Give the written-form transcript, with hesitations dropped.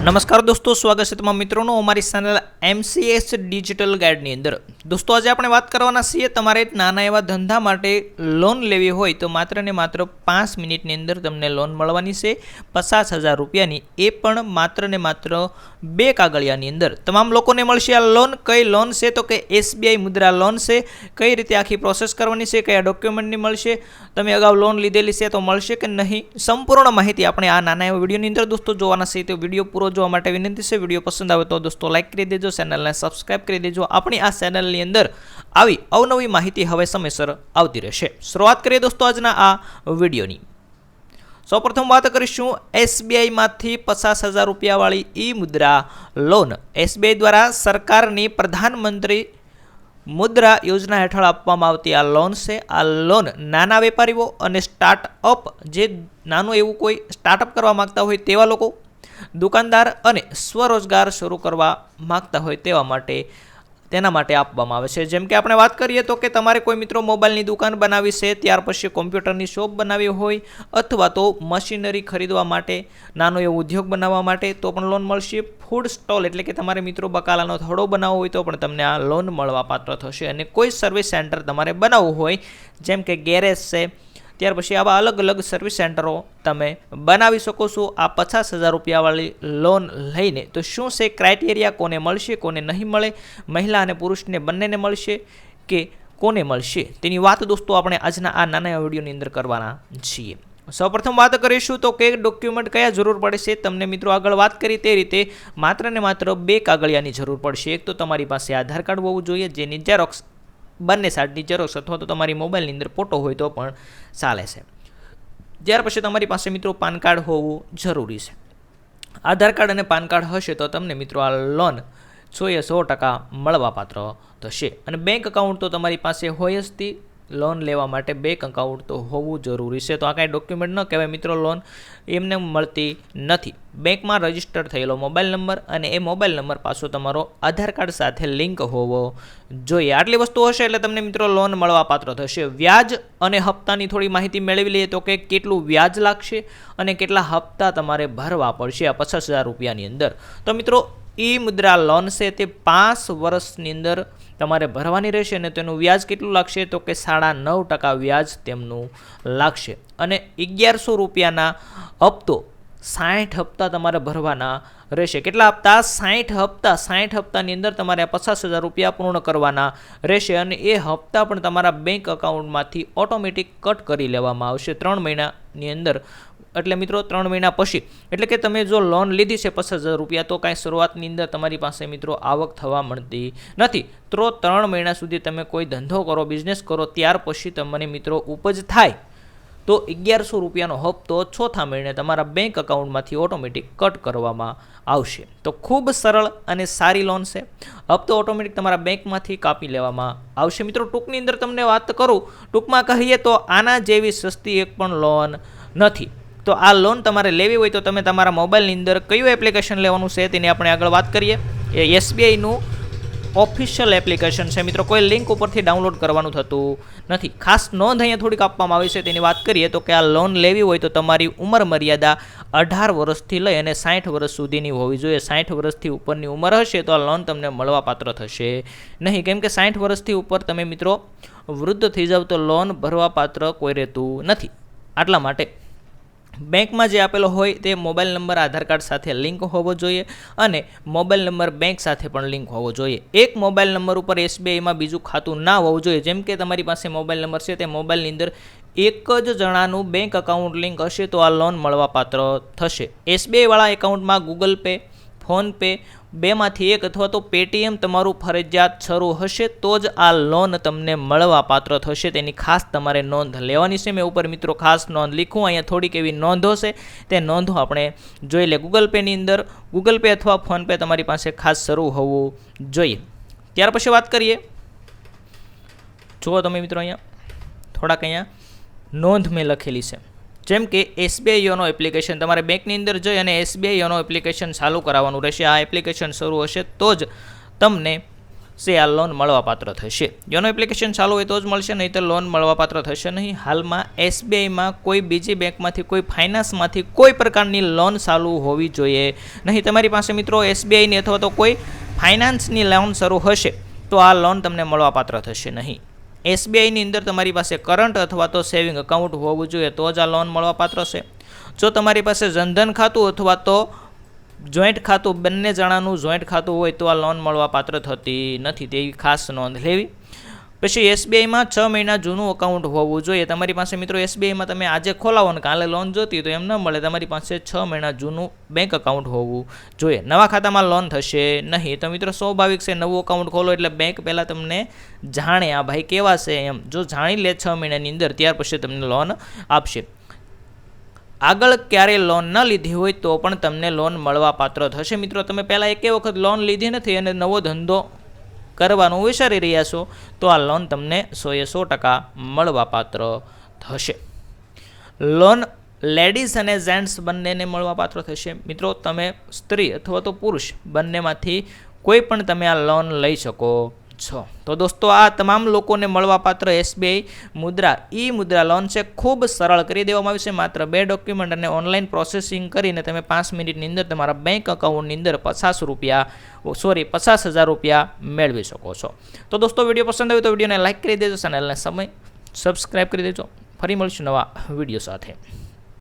નમસ્કાર દોસ્તો, સ્વાગત છે તમામ મિત્રોનું અમારી ચેનલ MCS ડિજિટલ ગાઈડની અંદર। દોસ્તો આજે આપણે વાત કરવાના છીએ તમારે નાના એવા ધંધા માટે લોન લેવી હોય તો માત્ર ને માત્ર 5 મિનિટની અંદર તમને લોન મળવાની છે 50,000 રૂપિયાની, એ પણ માત્ર ને માત્ર 2 કાગળિયાની અંદર તમામ લોકોને મળશે આ લોન। કઈ લોન છે તો કે SBI મુદ્રા લોન છે। કઈ રીતે આખી પ્રોસેસ કરવાની છે, કયા ડોક્યુમેન્ટની મળશે, તમે અગાઉ લોન લીધેલી છે તો મળશે કે નહીં, સંપૂર્ણ માહિતી આપણે આ નાના એવા વિડીયોની અંદર દોસ્તો જોવાના છે। તો વિડીયો પૂરો જોવા માટે વિનંતી છે। વિડીયો પસંદ આવે તો દોસ્તો લાઈક કરી દેજો, ચેનલને સબસ્ક્રાઇબ કરી દેજો। આપણી આ ચેનલની અંદર આવી અવનવી માહિતી હવે સમયસર આવતી રહેશે। શરૂઆત કરીએ દોસ્તો આજના આ વિડીયોની। સૌપ્રથમ વાત કરીશું SBI માંથી 50,000 રૂપિયાવાળી ઈ મુદ્રા લોન। SBI દ્વારા સરકારની પ્રધાનમંત્રી મુદ્રા યોજના હેઠળ આપવામાં આવતી આ લોન છે। આ લોન નાના વેપારીઓ અને સ્ટાર્ટઅપ, જે નાનું એવું કોઈ સ્ટાર્ટઅપ કરવા માંગતા હોય તેવા લોકો, દુકાનદાર અને સ્વરોજગાર શરૂ કરવા માંગતા હોય તેના માટે આપવામાં આવે છે। જેમ કે આપણે વાત કરીએ તો કે તમારે કોઈ મિત્રો મોબાઈલની દુકાન બનાવી છે, ત્યાર પછી કોમ્પ્યુટરની શોપ બનાવી હોય, અથવા તો મશીનરી ખરીદવા માટે, નાનો એવો ઉદ્યોગ બનાવવા માટે તો પણ લોન મળશે। ફૂડ સ્ટોલ એટલે કે તમારે મિત્રો બકાલાનો થોડો બનાવવો હોય તો પણ તમને આ લોન મળવા પાત્ર થશે। અને કોઈ સર્વિસ સેન્ટર તમારે બનાવવું હોય, જેમ કે ગેરેજ છે, ત્યાર પછી આવા અલગ અલગ સર્વિસ સેન્ટરો તમે બનાવી શકો છો આ 50,000 રૂપિયાવાળી લોન લઈને। તો શું છે ક્રાઇટેરિયા, કોને મળશે કોને નહીં મળે, મહિલા અને પુરુષને બંનેને મળશે કે કોને મળશે, તેની વાત દોસ્તો આપણે આજના આ નાના વિડીયોની અંદર કરવાના છીએ। સૌપ્રથમ વાત કરીશું તો કે ડોક્યુમેન્ટ કયા જરૂર પડશે। તમને મિત્રો આગળ વાત કરી તે રીતે માત્ર ને માત્ર 2 કાગળિયાની જરૂર પડશે। એક તો તમારી પાસે આધાર કાર્ડ હોવું જોઈએ, જેની ઝેરોક્સ બંને સાઈડની ઝેરોક્સ, અથવા તો તમારી મોબાઈલની અંદર ફોટો હોય તો પણ ચાલે છે। ત્યાર પછી તમારી પાસે મિત્રો પાન કાર્ડ હોવું જરૂરી છે। આધાર કાર્ડ અને પાન કાર્ડ હશે તો તમને મિત્રો આ લોન 100% મળવાપાત્ર થશે। અને બેંક એકાઉન્ટ તો તમારી પાસે હોય જ તે લોન લેવા માટે બેંક એકાઉન્ટ તો હોવું જરૂરી છે। તો આ કાંઈ ડોક્યુમેન્ટ ન કહેવાય મિત્રો, લોન એમને મળતી નથી। બેંકમાં રજીસ્ટર થયેલો મોબાઈલ નંબર અને એ મોબાઈલ નંબર પાછો તમારો આધાર કાર્ડ સાથે લિંક હોવો જોઈએ। આટલી વસ્તુ હશે એટલે તમને મિત્રો લોન મળવા પાત્ર થશે। વ્યાજ અને હપ્તાની થોડી માહિતી મેળવી લઈએ તો કે કેટલું વ્યાજ લાગશે અને કેટલા હપ્તા તમારે ભરવા પડશે આ 50,000 રૂપિયાની અંદર। તો મિત્રો ઈ મુદ્રા લોન છે તે 5 વર્ષની અંદર તમારે ભરવાની રહેશે અને તેનું વ્યાજ કેટલું લાગશે તો કે 9.5% વ્યાજ તેમનું લાગશે। અને 1100 રૂપિયાના હપ્તો 60 હપ્તા તમારે ભરવાના રહેશે। કેટલા હપ્તા? 60 હપ્તા। 60 હપ્તાની અંદર તમારે 50,000 રૂપિયા પૂર્ણ કરવાના રહેશે અને એ હપ્તા પણ તમારા બેંક એકાઉન્ટમાંથી ઓટોમેટિક કટ કરી લેવામાં આવશે 3 મહિનાની અંદર। એટલે મિત્રો 3 મહિના પછી, એટલે કે તમે જો લોન લીધી છે 50,000 રૂપિયા, તો કાંઈ શરૂઆતની અંદર તમારી પાસે મિત્રો આવક થવા મળતી નથી। તો 3 મહિના સુધી તમે કોઈ ધંધો કરો, બિઝનેસ કરો, ત્યાર પછી તમને મિત્રો ઉપજ થાય તો 1100 રૂપિયાનો હપ્તો 4થા મહિને તમારા બેંક એકાઉન્ટમાંથી ઓટોમેટિક કટ કરવામાં આવશે। તો ખૂબ સરળ અને સારી લોન છે। હપ્તો ઓટોમેટિક તમારા બેંકમાંથી કાપી લેવામાં આવશે। મિત્રો ટૂંકની અંદર તમને વાત કરું, ટૂંકમાં કહીએ તો આના જેવી સસ્તી એક પણ લોન નથી। તો આ લોન તમારે લેવી હોય તો તમે તમારા મોબાઈલની અંદર કયું એપ્લિકેશન લેવાનું છે તેની આપણે આગળ વાત કરીએ। એ SBIનું ઓફિશિયલ એપ્લિકેશન છે મિત્રો, કોઈ લિંક ઉપરથી ડાઉનલોડ કરવાનું થતું નથી। ખાસ નોંધ અહીંયા થોડીક આપવામાં આવી છે, તેની વાત કરીએ તો કે આ લોન લેવી હોય તો તમારી ઉંમર મર્યાદા 18 વર્ષથી લઈ અને 60 વર્ષ સુધીની હોવી જોઈએ। 60 વર્ષથી ઉપરની ઉંમર હશે તો આ લોન તમને મળવાપાત્ર થશે નહીં, કેમ કે 60 વર્ષથી ઉપર તમે મિત્રો વૃદ્ધ થઈ જાવ તો લોન ભરવાપાત્ર કોઈ રહેતું નથી। આટલા માટે બેંકમાં જે આપેલો હોય તે મોબાઈલ નંબર આધાર કાર્ડ સાથે લિંક હોવો જોઈએ અને મોબાઈલ નંબર બેંક સાથે પણ લિંક હોવો જોઈએ। એક મોબાઈલ નંબર ઉપર SBIમાં બીજું ખાતું ના હોવું જોઈએ। જેમ કે તમારી પાસે મોબાઈલ નંબર છે, તે મોબાઈલની અંદર એક જ જણાનું બેંક એકાઉન્ટ લિંક હશે તો આ લોન મળવાપાત્ર થશે। SBI વાળા એકાઉન્ટમાં ગૂગલ પે, ફોનપે બેમાંથી એક અથવા તો પેટીએમ તમારું ફરજિયાત શરૂ હશે તો જ આ લોન તમને મળવા પાત્ર થશે। તેની ખાસ તમારે નોંધ લેવાની છે। મેં ઉપર મિત્રો ખાસ નોંધ લીખું, અહીંયા થોડીક એવી નોંધો છે, તે નોંધો આપણે જોઈ લે। ગૂગલ પેની અંદર ગૂગલ પે અથવા ફોનપે તમારી પાસે ખાસ શરૂ હોવું જોઈએ। ત્યાર પછી વાત કરીએ, જુઓ તમે મિત્રો અહીંયા થોડાક અહીંયા નોંધ મેં લખેલી છે। જેમ કે SBI યોનો એપ્લિકેશન તમારે બેંકની અંદર જઈ અને SBI યોનો એપ્લિકેશન ચાલુ કરાવવાનું રહેશે। આ એપ્લિકેશન શરૂ હશે તો જ તમને છે આ લોન મળવાપાત્ર થશે. યોનો એપ્લિકેશન ચાલુ હોય તો જ મળશે, નહીં તો લોન મળવાપાત્ર થશે નહીં. હાલમાં એસબીઆઈમાં કોઈ બીજી બેંકમાંથી કોઈ ફાઇનાન્સમાંથી કોઈ પ્રકારની લોન ચાલુ હોવી જોઈએ નહીં. તમારી પાસે મિત્રો એસબીઆઈની અથવા તો કોઈ ફાઇનાન્સની લોન શરૂ હશે તો આ લોન તમને મળવાપાત્ર થશે નહીં. એસબીઆઈની અંદર તમારી પાસે કરંટ અથવા તો સેવિંગ એકાઉન્ટ હોવું જોઈએ તો જ આ લોન મળવાપાત્ર છે. જો તમારી પાસે જનધન ખાતું અથવા તો જોઈન્ટ ખાતું બંને જણાનું જોઈન્ટ ખાતું હોય તો આ લોન મળવાપાત્ર થતી નથી, તેવી ખાસ નોંધ લેવી. પછી એસબીઆઈમાં 6 મહિના જૂનું એકાઉન્ટ હોવું જોઈએ. તમારી પાસે મિત્રો એસબીઆઈમાં તમે આજે ખોલાવો ને કાલે લોન જોતી તો એમ ન મળે, તમારી પાસે 6 મહિના જૂનું બેંક એકાઉન્ટ હોવું જોઈએ. નવા ખાતામાં લોન થશે નહીં. તો મિત્રો સ્વાભાવિક છે, નવું એકાઉન્ટ ખોલો એટલે બેંક પહેલાં તમને જાણે આ ભાઈ કેવા છે એમ, જો જાણી લે 6 મહિનાની અંદર ત્યાર પછી તમને લોન આપશે. આગળ ક્યારેય લોન ન લીધી હોય તો પણ તમને લોન મળવાપાત્ર થશે. મિત્રો તમે પહેલાં એક વખત લોન લીધી નથી અને નવો ધંધો કરવાનું વિચારી રહ્યા છો તો આ લોન તમને 100% મળવાપાત્ર થશે. લોન લેડીઝ અને જેન્ટ્સ બંનેને મળવાપાત્ર થશે. મિત્રો તમે સ્ત્રી અથવા તો પુરુષ બંનેમાંથી કોઈ પણ તમે આ લોન લઈ શકો છો. તો દોસ્તો આ તમામ લોકોને મળવાપાત્ર એસબીઆઈ મુદ્રા મુદ્રા લોન છે, ખૂબ સરળ કરી દેવામાં આવી છે. માત્ર 2 ડોક્યુમેન્ટ અને ઓનલાઈન પ્રોસેસિંગ કરીને તમે 5 મિનિટની અંદર તમારા બેંક એકાઉન્ટની અંદર 50,000 રૂપિયા મેળવી શકો છો. તો દોસ્તો વિડીયો પસંદ આવ્યો તો વિડીયોને લાઇક કરી દેજો, ચેનલને સબસ્ક્રાઈબ કરી દેજો. ફરી મળીશું નવા વિડીયો સાથે.